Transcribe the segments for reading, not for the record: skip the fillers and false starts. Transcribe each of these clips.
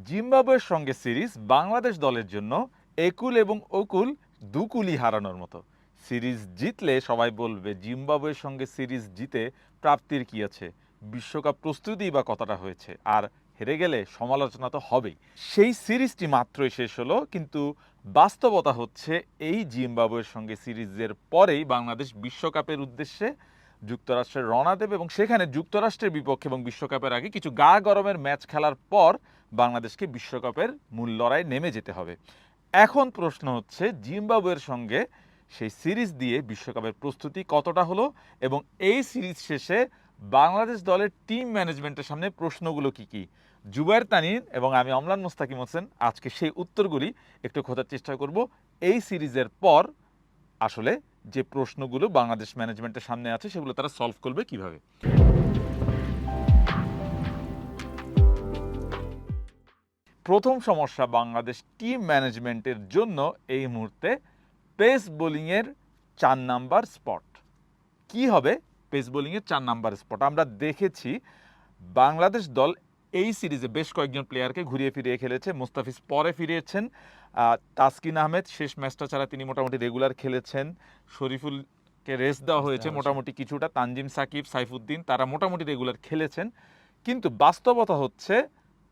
জিম্বাবুয়ের সঙ্গে সিরিজ বাংলাদেশ দলের জন্য একুল এবং অকুল দুকুলই হারানোর মতো। সিরিজ জিতলে সবাই বলবে জিম্বাবুয়ের সঙ্গে সিরিজ জিতে প্রাপ্তির কি আছে, বিশ্বকাপ প্রস্তুতি বা কতটা হয়েছে, আর হেরে গেলে সমালোচনা তো হবেই। সেই সিরিজটি মাত্রই শেষ হলো, কিন্তু বাস্তবতা হচ্ছে এই জিম্বাবুয়ের সঙ্গে সিরিজের পরেই বাংলাদেশ বিশ্বকাপের উদ্দেশ্যে যুক্তরাষ্ট্রের রওনা দেবে এবং সেখানে যুক্তরাষ্ট্রের বিপক্ষে এবং বিশ্বকাপের আগে কিছু গা গরমের ম্যাচ খেলার পর বাংলাদেশকে বিশ্বকাপের মূল লড়াই নেমে যেতে হবে। এখন প্রশ্ন হচ্ছে জিম্বাবুয়ের সঙ্গে সেই সিরিজ দিয়ে বিশ্বকাপের প্রস্তুতি কতটা হলো এবং এই সিরিজ শেষে বাংলাদেশ দলের টিম ম্যানেজমেন্টের সামনে প্রশ্নগুলো কি কি। জুবায়ের তানিন এবং আমি অমলান মোস্তাকিম হোসেন আজকে সেই উত্তরগুলি একটু খোঁজার চেষ্টা করব। এই সিরিজের পর আসলে যে প্রশ্নগুলো বাংলাদেশ ম্যানেজমেন্টের সামনে আছে সেগুলো তারা সলভ করবে কিভাবে। প্রথম সমস্যা বাংলাদেশ টিম ম্যানেজমেন্টের জন্য এই মুহূর্তে পেস বোলিংয়ের 4 নাম্বার স্পট। কি হবে পেস বোলিংয়ের 4 নাম্বার স্পট? আমরা দেখেছি বাংলাদেশ দল এই সিরিজে বেশ কয়েকজন প্লেয়ারকে ঘুরিয়ে ফিরিয়ে খেলেছে। মুস্তাফিজ পরে ফিরিয়েছেন, তাসকিন আহমেদ শেষ ম্যাচটা ছাড়া তিনি মোটামুটি রেগুলার খেলেছেন, শরীফুলকে রেস্ট দেওয়া হয়েছে মোটামুটি কিছুটা, তানজিম সাকিব, সাইফুদ্দিন তারা মোটামুটি রেগুলার খেলেছেন। কিন্তু বাস্তবতা হচ্ছে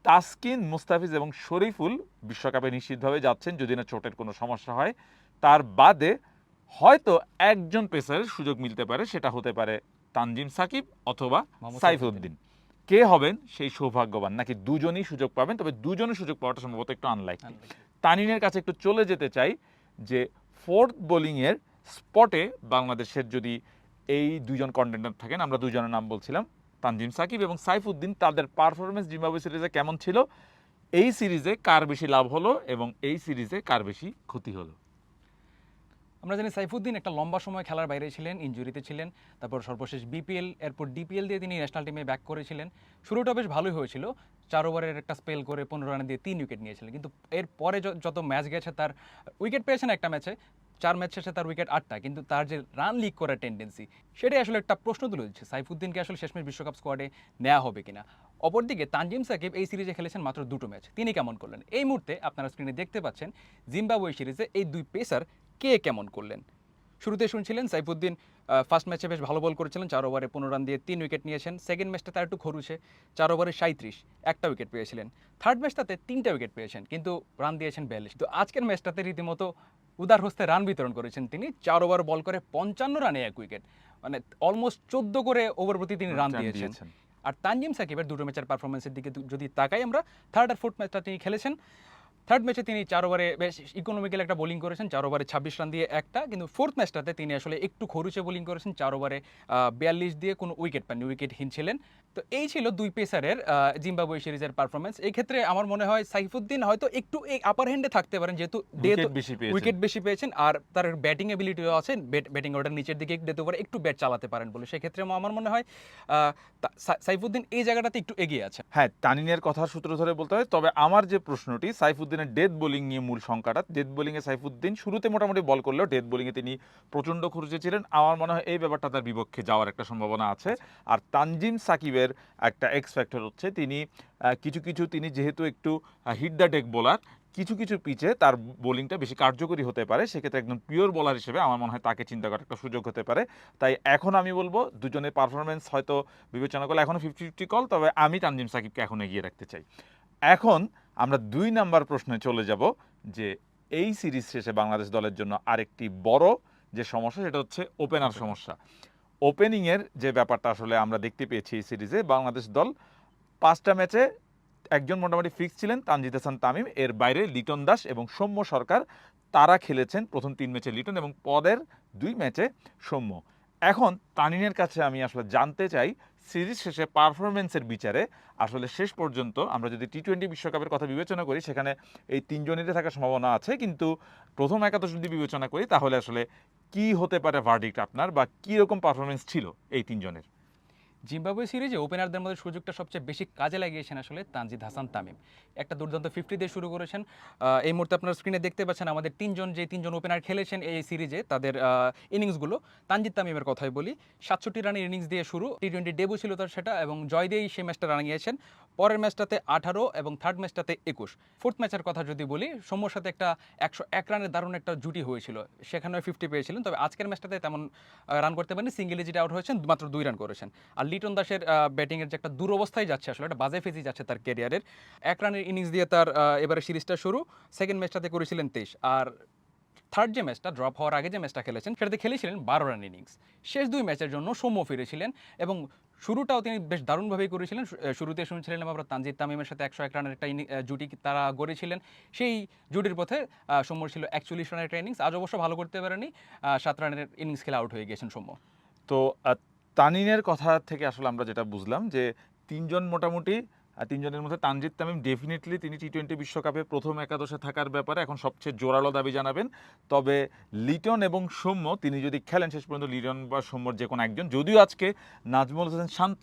তাসকিন, মুস্তাফিজ এবং শরীফুল বিশ্বকাপে নিশ্চিতভাবে যাচ্ছেন যদি না চোটের কোনো সমস্যা হয়। তার বাদে হয়তো একজন পেসারের সুযোগ মিলতে পারে, সেটা হতে পারে তানজিম সাকিব অথবা সাইফুদ্দিন। কে হবেন সেই সৌভাগ্যবান, নাকি দুজনই সুযোগ পাবেন? তবে দুজনের সুযোগ পাওয়াটা সম্ভবত একটু আনলাইকলি। তানিনের কাছে একটু চলে যেতে চাই যে ফোর্থ বোলিংয়ের স্পটে বাংলাদেশের যদি এই দুজন কন্টেন্ডার থাকেন, আমরা দুজনের নাম বলছিলাম তানজিম সাকিব এবং সাইফুদ্দিন, তাদের পারফরমেন্স জিম্বাবুয়ে সিরিজে কেমন ছিল, এই সিরিজে কার বেশি লাভ হলো এবং এই সিরিজে কার বেশি ক্ষতি হলো? আমরা জানি সাইফুদ্দিন একটা লম্বা সময় খেলার বাইরে ছিলেন, ইনজুরিতে ছিলেন, তারপর সর্বশেষ বিপিএল, এরপর ডিপিএল দিয়ে তিনি ন্যাশনাল টিমে ব্যাক করেছিলেন। শুরুটা বেশ ভালোই হয়েছিল, 4 ওভারের একটা স্পেল করে 15 রানে দিয়ে 3 উইকেট নিয়েছিলেন। কিন্তু এর পরে যত ম্যাচ গেছে তার উইকেট পেয়েছেন একটা ম্যাচে, 4 ম্যাচ শেষে তার উইকেট 8টা, কিন্তু তার যে রান লিক করার টেন্ডেন্সি সেটাই আসলে একটা প্রশ্ন তুলে দিচ্ছে সাইফুদ্দিনকে আসলে শেষমেশ বিশ্বকাপ স্কোয়াডে নেওয়া হবে কিনা। অপরদিকে তানজিম সাকিব এই সিরিজে খেলেছেন মাত্র 2টো ম্যাচ, তিনি কেমন করলেন এই মুহূর্তে আপনারা স্ক্রিনে দেখতে পাচ্ছেন। জিম্বাবুয়ে সিরিজে এই দুই পেসার কে কেমন করলেন। শুরুতে শুনছিলেন সাইফুদ্দিন ফার্স্ট ম্যাচে বেশ ভালো বল করেছিলেন, 4 ওভারে 15 রান দিয়ে 3 উইকেট নিয়েছেন। সেকেন্ড ম্যাচটা তার একটু খরুচে, 4 ওভারে 37, একটা উইকেট পেয়েছিলেন। থার্ড ম্যাচটাতে 3টা উইকেট পেয়েছেন, কিন্তু রান দিয়েছেন 42। তো আজকের ম্যাচটাতে রীতিমতো উদার হস্তে রান বিতরণ করেছেন তিনি, 4 ওভার বল করে 55 রানে 1 উইকেট, মানে অলমোস্ট 14 করে ওভার প্রতি তিনি রান দিয়েছেন। আর তানজিম সাকিবের 2টো ম্যাচের পারফরমেন্সের দিকে যদি তাকাই আমরা, থার্ড আর ফোর্থ ম্যাচটা তিনি খেলেছেন। থার্ড ম্যাচে তিনি 4 ওভারে বেশ ইকোনমিক্যাল একটা বোলিং করেছেন, 4 ওভারে 26 রান দিয়ে একটা, কিন্তু ফোর্থ ম্যাচটাতে তিনি আসলে একটু খরুচে বোলিং করেছেন, 4 ওভারে 42 দিয়ে কোনো উইকেট পাননি, উইকেটহীন ছিলেন। তো এই ছিল দুই পেসারের জিম্বাবুয়ে সিরিজের পারফরমেন্স। এই ক্ষেত্রে আমার মনে হয় সাইফুদ্দিন হয়তো একটু এই আপার হ্যান্ডে থাকতে পারেন, যেহেতু উইকেট বেশি পেয়েছেন আর তার ব্যাটিং এবিলিটিও আছে, ব্যাটিং অর্ডার নিচের দিকে যেতে পারে, একটু ব্যাট চালাতে পারেন বলে সেক্ষেত্রে আমার মনে হয় সাইফুদ্দিন এই জায়গাটাতে একটু এগিয়ে আছে। হ্যাঁ, তানিনের কথা সূত্র ধরে বলতে হয়। তবে আমার যে প্রশ্নটি, সাইফুদ্দিনের ডেথ বোলিং নিয়ে মূল সংখ্যাটা, ডেথ বোলিংয়ে সাইফুদ্দিন শুরুতে মোটামুটি বল করলেও ডেথ বোলিংয়ে তিনি প্রচণ্ড খরুচে ছিলেন। আমার মনে হয় এই ব্যাপারটা তার বিপক্ষে যাওয়ার একটা সম্ভাবনা আছে। আর তানজিম সাকিবের একটা এক্স ফ্যাক্টর হচ্ছে তিনি তিনি যেহেতু একটু হিট দ্য ডেক বোলার, কিছু কিছু পিচে তার বোলিংটা বেশি কার্যকরী হতে পারে, সেক্ষেত্রে একদম পিওর বোলার হিসেবে আমার মনে হয় তাকে চিন্তা করার একটা সুযোগ হতে পারে। তাই এখন আমি বলবো দুজনের পারফরমেন্স হয়তো বিবেচনা করলে এখনও 50-50 কল, তবে আমি তানজিম সাকিবকে এখন এগিয়ে রাখতে চাই। এখন আমরা 2 নাম্বার প্রশ্নে চলে যাব যে এই সিরিজ শেষে বাংলাদেশ দলের জন্য আরেকটি বড় যে সমস্যা, সেটা হচ্ছে ওপেনার সমস্যা। ওপেনিংয়ের যে ব্যাপারটা আসলে আমরা দেখতে পেয়েছি এই সিরিজে, বাংলাদেশ দল 5টা ম্যাচে একজন মোটামুটি ফিক্স ছিলেন তানজিদ হাসান তামিম, এর বাইরে লিটন দাস এবং সৌম্য সরকার, তারা খেলেছেন প্রথম 3 ম্যাচে লিটন এবং পরের 2 ম্যাচে সৌম্য। এখন তানিনের কাছে আমি আসলে জানতে চাই সিরিজ শেষে পারফরমেন্সের বিচারে আসলে শেষ পর্যন্ত আমরা যদি টি-20 বিশ্বকাপের কথা বিবেচনা করি সেখানে এই 3 জনেরই থাকার সম্ভাবনা আছে, কিন্তু প্রথম একাদশ যদি বিবেচনা করি তাহলে আসলে কি হতে পারে ভার্ডিক্ট আপনার, বা কী রকম পারফরমেন্স ছিল এই 3 জনের? জিম্বাবুয়ে সিরিজে ওপেনারদের মধ্যে সুযোগটা সবচেয়ে বেশি কাজে লাগিয়েছেন আসলে তানজিদ হাসান তামিম। একটা দুর্দান্ত 50 দিয়ে শুরু করেছেন। এই মুহূর্তে আপনারা স্ক্রিনে দেখতে পাচ্ছেন আমাদের তিনজন ওপেনার খেলেছেন এই সিরিজে, তাদের ইনিংসগুলো। তানজিদ তামিমের কথাই বলি, 67 রানের ইনিংস দিয়ে শুরু, টি-20 ডেবু ছিল তার সেটা, এবং জয় দিয়েই সেই ম্যাচটা রানিয়েছেন। পরের ম্যাচটাতে 18 এবং থার্ড ম্যাচটাতে 21। ফোর্থ ম্যাচের কথা যদি বলি, সৌম্যর সাথে একটা 101 রানের দারুণ একটা জুটি হয়েছিল, সেখানেও 50 পেয়েছিলেন। তবে আজকের ম্যাচটাতে তেমন রান করতে পারেনি, সিঙ্গেল ডিজিট আউট হয়েছেন, মাত্র 2 রান করেছেন। আর লিটন দাসের ব্যাটিংয়ের যে একটা দুরবস্থায় যাচ্ছে, আসলে একটা বাজে ফেজি যাচ্ছে তার ক্যারিয়ারের। 1 রানের ইনিংস দিয়ে তার এবারে সিরিজটা শুরু। সেকেন্ড ম্যাচটাতে করেছিলেন 23, আর থার্ড যে ম্যাচটা ড্রপ হওয়ার আগে যে ম্যাচটা খেলেছেন সেটাতে খেলেছিলেন 12 রান ইনিংস। শেষ 2 ম্যাচের জন্য সৌম্য ফিরেছিলেন এবং শুরুটাও তিনি বেশ দারুণভাবেই করেছিলেন। শুরুতে শুনছিলেন আমরা তানজিদ তামিমের সাথে 101 রানের একটা জুটি তারা গড়েছিলেন। সেই জুটির পথে সৌম্যর ছিল 41 রানের একটা ইনিংস। আজ অবশ্য ভালো করতে পারেনি, 7 রানের ইনিংস খেলে আউট হয়ে গিয়েছেন সৌম্য। তো তানিনের কথা থেকে আসলে আমরা যেটা বুঝলাম যে তিনজন মোটামুটি তিনজনের মধ্যে তানজিদ তামিম ডেফিনেটলি তিনি টি-20 বিশ্বকাপে প্রথম একাদশে থাকার ব্যাপারে এখন সবচেয়ে জোরালো দাবি জানাবেন। তবে লিটন এবং সৌম্য তিনি যদি খেলেন শেষ পর্যন্ত লিটন বা সৌম্যর যে কোনো একজন, যদিও আজকে নাজমুল হোসেন শান্ত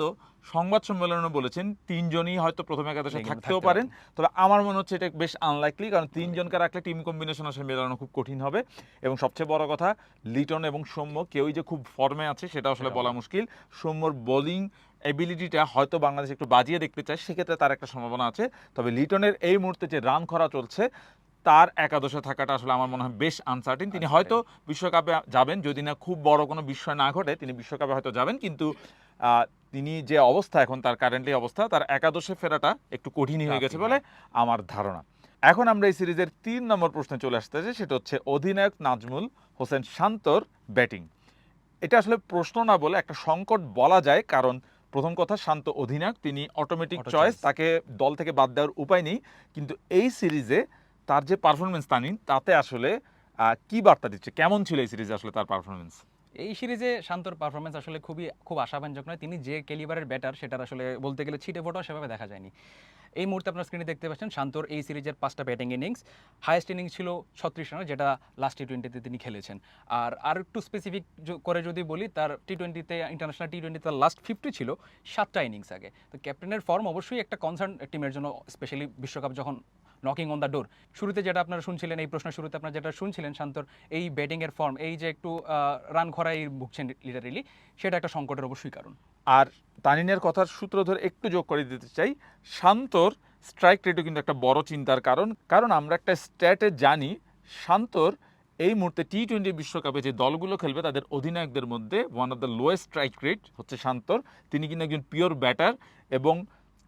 সংবাদ সম্মেলনে বলেছেন তিনজনই হয়তো প্রথম একাদশে থাকতেও পারেন, তবে আমার মনে হচ্ছে এটা বেশ আনলাইকলি, কারণ তিনজনকে রাখলে টিম কম্বিনেশন আসলে মেলানো খুব কঠিন হবে। এবং সবচেয়ে বড় কথা, লিটন এবং সৌম্য কেউই যে খুব ফর্মে আছে সেটা আসলে বলা মুশকিল। সৌম্যর বোলিং এবিলিটিটা হয়তো বাংলাদেশ একটু বাজিয়ে দেখতে চায়, সেক্ষেত্রে তার একটা সম্ভাবনা আছে। তবে লিটনের এই মুহূর্তে যে রান খরা চলছে, তার একাদশে থাকাটা আসলে আমার মনে হয় বেশ আনসার্টিন। তিনি হয়তো বিশ্বকাপে যাবেন, যদি না খুব বড় কোনো বিস্ময় না ঘটে তিনি বিশ্বকাপে হয়তো যাবেন, কিন্তু তিনি যে অবস্থা এখন তার কারেন্টলি অবস্থা, তার একাদশে ফেরাটা একটু কঠিনই হয়ে গেছে বলে আমার ধারণা। এখন আমরা এই সিরিজের 3 নম্বর প্রশ্নে চলে আসতেছি, সেটা হচ্ছে অধিনায়ক নাজমুল হোসেন শান্তর ব্যাটিং। এটা আসলে প্রশ্ন না বলে একটা সংকট বলা যায়, কারণ প্রথম কথা শান্ত অধিনায়ক, তিনি অটোমেটিক চয়েস, তাকে দল থেকে বাদ দেওয়ার উপায় নেই। কিন্তু এই সিরিজে তার যে পারফরমেন্স তানিন, তাতে আসলে কি বার্তা দিচ্ছে, কেমন ছিল এই সিরিজে আসলে তার পারফরমেন্স? এই সিরিজে শান্তর পারফরমেন্স আসলে খুব আশাব্যঞ্জক নয়। তিনি যে ক্যালিবারের ব্যাটার সেটার আসলে বলতে গেলে ছিটে ফোটাও সেভাবে দেখা যায়নি। এই মুহূর্তে আপনার স্ক্রিনে দেখতে পাচ্ছেন শান্তর এই সিরিজের 5টা ব্যাটিং ইনিংস, হাইয়েস্ট ইনিংস ছিল 36 রানের, যেটা লাস্ট টি-20তে তিনি খেলেছেন। আর একটু স্পেসিফিক করে যদি বলি, তার টি-20তে ইন্টারন্যাশনাল টি-20 তার লাস্ট 50 ছিল 7টা ইনিংস আগে। তো ক্যাপ্টেনের ফর্ম অবশ্যই একটা কনসার্ন টিমের জন্য, স্পেশালি বিশ্বকাপ যখন নকিং অন দ্য ডোর। শুরুতে যেটা আপনারা শুনছিলেন, এই প্রশ্নের শুরুতে আপনারা যেটা শুনছিলেন, শান্তর এই ব্যাটিংয়ের ফর্ম, এই যে একটু রান খরায় ভুগছেন লিটারেলি, সেটা একটা সংকটের অবশ্যই কারণ। আর তানিনের কথার সূত্র ধরে একটু যোগ করে দিতে চাই, শান্তর স্ট্রাইক রেটও কিন্তু একটা বড় চিন্তার কারণ আমরা একটা স্ট্যাটে জানি শান্তর এই মুহূর্তে টি-20 বিশ্বকাপে যে দলগুলো খেলবে তাদের অধিনায়কদের মধ্যে one of the lowest strike rate হচ্ছে শান্তর। তিনি কিন্তু একজন পিওর ব্যাটার এবং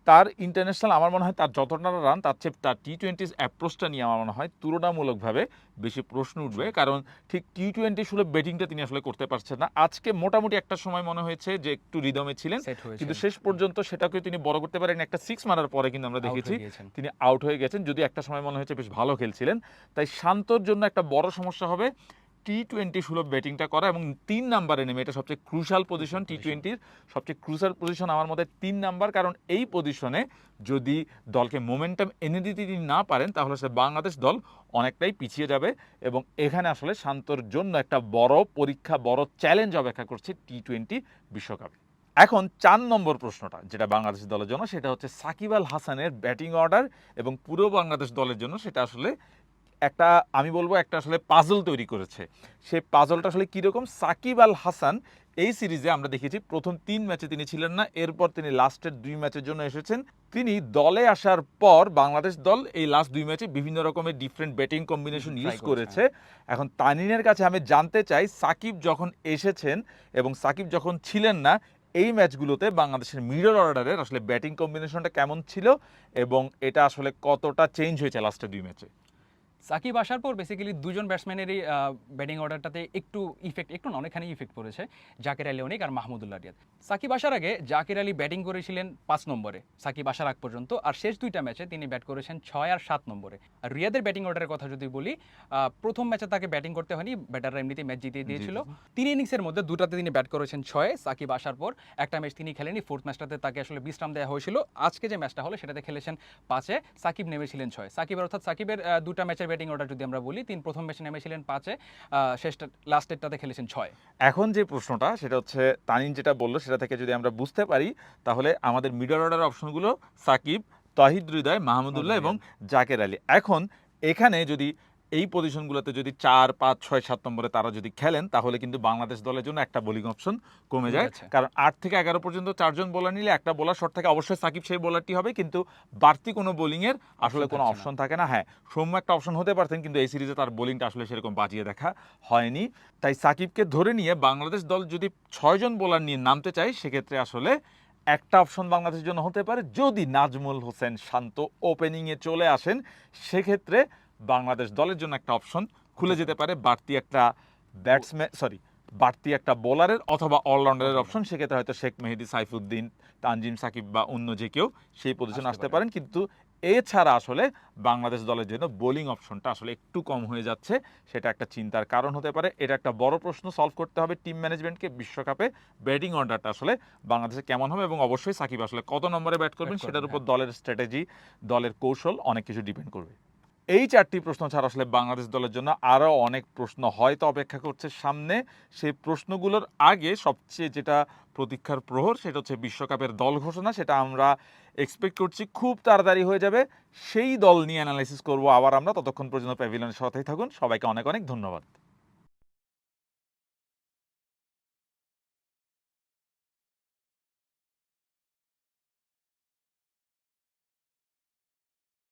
তার ইন্টারন্যাশনাল আমার মনে হয় তার যতটা রান তার চেয়ে তার টি-20 অ্যাপ্রোচটা নিয়ে আমার মনে হয় তুলনামূলকভাবে বেশি প্রশ্ন উঠবে, কারণ ঠিক টি-20 সুলভ ব্যাটিংটা তিনি আসলে করতে পারছেন না। আজকে মোটামুটি একটা সময় মনে হয়েছে যে একটু রিদমে ছিলেন, কিন্তু শেষ পর্যন্ত সেটাকে তিনি বড় করতে পারেন। একটা 6 মারার পরে কিন্তু আমরা দেখেছি তিনি আউট হয়ে গেছেন, যদি একটা সময় মনে হয়েছে বেশ ভালো খেলছিলেন। তাই শান্তর জন্য একটা বড় সমস্যা হবে টি-20 সুলভ ব্যাটিংটা করা এবং 3 নাম্বারে নেমে, এটা সবচেয়ে ক্রুশাল পজিশন টি-20-র সবচেয়ে ক্রুশাল পজিশন আমার মধ্যে 3 নাম্বার, কারণ এই পজিশনে যদি দলকে মোমেন্টাম এনে দিতে না পারেন তাহলে সে বাংলাদেশ দল অনেকটাই পিছিয়ে যাবে এবং এখানে আসলে শান্তর জন্য একটা বড় পরীক্ষা, বড় চ্যালেঞ্জ অপেক্ষা করছে টি-20 বিশ্বকাপে। এখন 4 নম্বর প্রশ্নটা যেটা বাংলাদেশ দলের জন্য, সেটা হচ্ছে সাকিব আল হাসানের ব্যাটিং অর্ডার এবং পুরো বাংলাদেশ দলের জন্য সেটা আসলে একটা, আমি বলবো একটা আসলে পাজল তৈরি করেছে। সেই পাজলটা আসলে কীরকম? সাকিব আল হাসান এই সিরিজে আমরা দেখেছি প্রথম 3 ম্যাচে তিনি ছিলেন না, এরপর তিনি লাস্টের 2 ম্যাচের জন্য এসেছেন। তিনি দলে আসার পর বাংলাদেশ দল এই লাস্ট 2 ম্যাচে বিভিন্ন রকমের ডিফারেন্ট ব্যাটিং কম্বিনেশন ইউজ করেছে। এখন তানিনের কাছে আমি জানতে চাই, সাকিব যখন এসেছেন এবং সাকিব যখন ছিলেন না, এই ম্যাচগুলোতে বাংলাদেশের মিডল অর্ডারের আসলে ব্যাটিং কম্বিনেশনটা কেমন ছিল এবং এটা আসলে কতটা চেঞ্জ হয়েছে লাস্টের 2 ম্যাচে? সাকিব আসার পর বেসিক্যালি দুজন ব্যাটসম্যানেরই ব্যাটিং অর্ডারটাতে একটু না অনেকখানি ইফেক্ট পড়েছে, জাকের আলী অনেক আর মাহমুদুল্লাহ রিয়াদ। সাকিব আসার আগে জাকের আলী ব্যাটিং করেছিলেন 5 নম্বরে সাকিব আসার আগ পর্যন্ত, আর শেষ 2টা ম্যাচে তিনি ব্যাট করেছেন 6 আর 7 নম্বরে। আর রিয়াদের ব্যাটিং অর্ডারের কথা যদি বলি, প্রথম ম্যাচে তাকে ব্যাটিং করতে হয়নি, ব্যাটাররা এমনিতেই ম্যাচ জিতিয়ে দিয়েছিল। 3 ইনিংসের মধ্যে 2টাতে তিনি ব্যাট করেছেন 6, সাকিব আসার পর একটা ম্যাচ তিনি খেলেনি, 4th ম্যাচটাতে তাকে আসলে বিশ্রাম দেওয়া হয়েছিল। আজকে যে ম্যাচটা হলো সেটাতে খেলেছেন 5-এ, সাকিব নেমেছিলেন 6। সাকিবের অর্থাৎ সাকিবের 2টা ম্যাচের ব্যাটিং অর্ডার যদি আমরা বলি, তিনি প্রথম ম্যাচে নেমেছিলেন 5-এ, শেষটা লাস্টেরটাতে খেলেছেন 6। এখন যে প্রশ্নটা সেটা হচ্ছে তানিন যেটা বললো সেটা থেকে যদি আমরা বুঝতে পারি তাহলে আমাদের মিডল অর্ডার অপশনগুলো সাকিব, তাহিদ হৃদয়, মাহমুদুল্লাহ এবং জাকের আলী। এখন এখানে যদি এই পজিশনগুলোতে যদি 4, 5, 6, 7 নম্বরে তারা যদি খেলেন তাহলে কিন্তু বাংলাদেশ দলের জন্য একটা বোলিং অপশন কমে যায়। আচ্ছা। কারণ 8 থেকে 11 পর্যন্ত 4 জন বোলার নিলে একটা বোলার শট থাকে, অবশ্যই সাকিব সেই বোলারটি হবে, কিন্তু বাড়তি কোনো বোলিংয়ের আসলে কোনো থাকছে না। অপশন থাকে না। হ্যাঁ, সৌম্য একটা অপশন হতে পারতেন, কিন্তু এই সিরিজে তার বোলিংটা আসলে সেরকম বাজিয়ে দেখা হয়নি। তাই সাকিবকে ধরে নিয়ে বাংলাদেশ দল যদি 6 জন বোলার নিয়ে নামতে চায় সেক্ষেত্রে আসলে একটা অপশন বাংলাদেশের জন্য হতে পারে, যদি নাজমুল হোসেন শান্ত ওপেনিংয়ে চলে আসেন সেক্ষেত্রে বাংলাদেশ দলের জন্য একটা অপশন খুলে যেতে পারে, বাড়তি একটা বোলারের অথবা অলরাউন্ডারের অপশন। সেক্ষেত্রে হয়তো শেখ মেহেদী, সাইফুদ্দিন, তানজিম সাকিব বা অন্য যে কেউ সেই পজিশনে আসতে পারেন। কিন্তু এছাড়া আসলে বাংলাদেশ দলের জন্য বোলিং অপশনটা আসলে একটু কম হয়ে যাচ্ছে, সেটা একটা চিন্তার কারণ হতে পারে। এটা একটা বড় প্রশ্ন, সলভ করতে হবে টিম ম্যানেজমেন্টকে। বিশ্বকাপে ব্যাটিং অর্ডারটা আসলে বাংলাদেশে কেমন হবে এবং অবশ্যই সাকিব আসলে কত নম্বরে ব্যাট করবেন সেটার উপর দলের স্ট্র্যাটেজি, দলের কৌশল অনেক কিছু ডিপেন্ড করবে। এই 4টি প্রশ্ন ছাড়া আসলে বাংলাদেশ দলের জন্য আরও অনেক প্রশ্ন হয়তো অপেক্ষা করছে সামনে। সেই প্রশ্নগুলোর আগে সবচেয়ে যেটা প্রতীক্ষার প্রহর সেটা হচ্ছে বিশ্বকাপের দল ঘোষণা। সেটা আমরা এক্সপেক্ট করছি খুব তাড়াতাড়ি হয়ে যাবে। সেই দল নিয়ে অ্যানালাইসিস করব আবার আমরা। ততক্ষণ পর্যন্ত প্যাভিলিয়নের সাথেই থাকুন। সবাইকে অনেক অনেক ধন্যবাদ।